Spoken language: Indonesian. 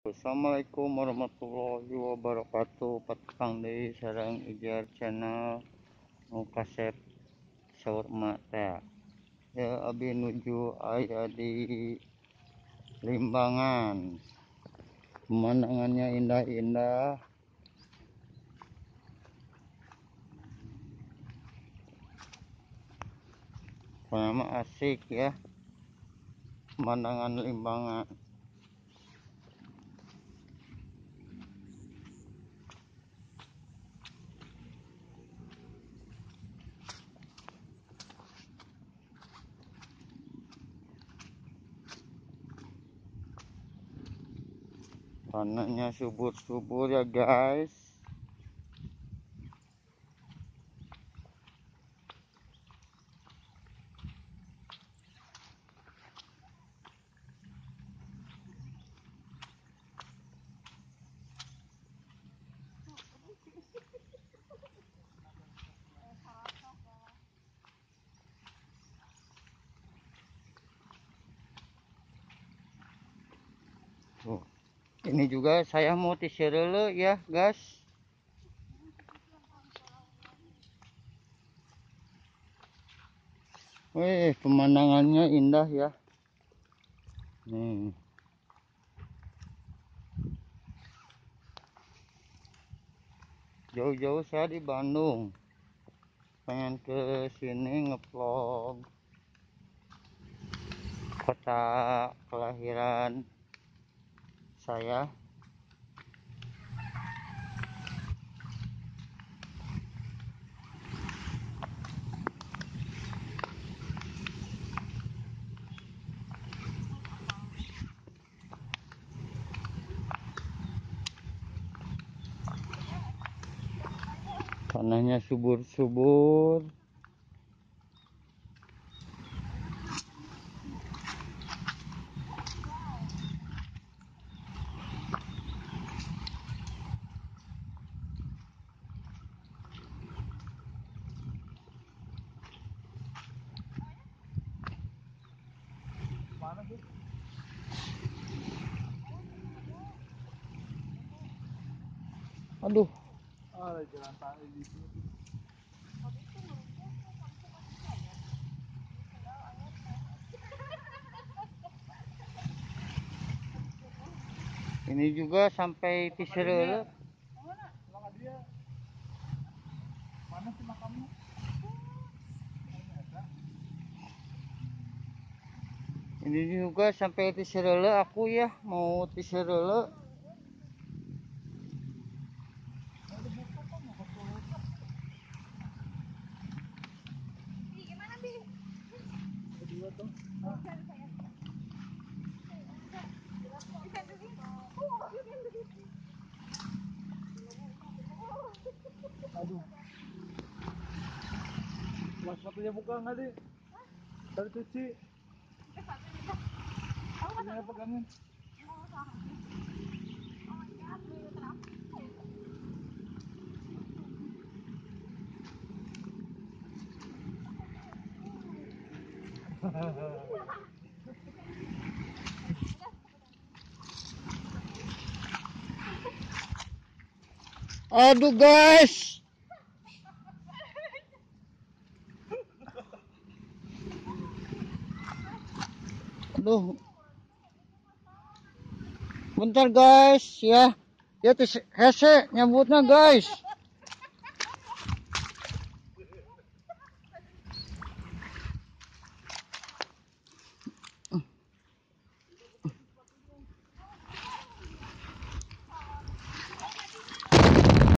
Assalamualaikum warahmatullahi wabarakatuh. Petang di sarang Ijar channel nu kasep saur mata ya abi nuju aya di Limbangan. Pemandangannya indah-indah, nama asik ya, pemandangan Limbangan. Tanahnya subur-subur ya guys. Tuh. Ini juga saya mau tiserele ya guys. Wih, pemandangannya indah ya. Nih. Jauh-jauh saya di Bandung. Pengen ke sini ngevlog kota kelahiran saya. Tanahnya subur-subur. Aduh, Jalan tali di sini. ini juga sampai Tiserele. Mana dia? Mana sih makamnya? Ini juga sampai Tiserele aku ya, mau Tiserele. Kedua tuh. Aduh. Mas sepatunya buka nggak deh? Tadi cuci. Ini pegangin. Aduh guys. Aduh. Bentar guys ya. Ya hese nyambutnya guys.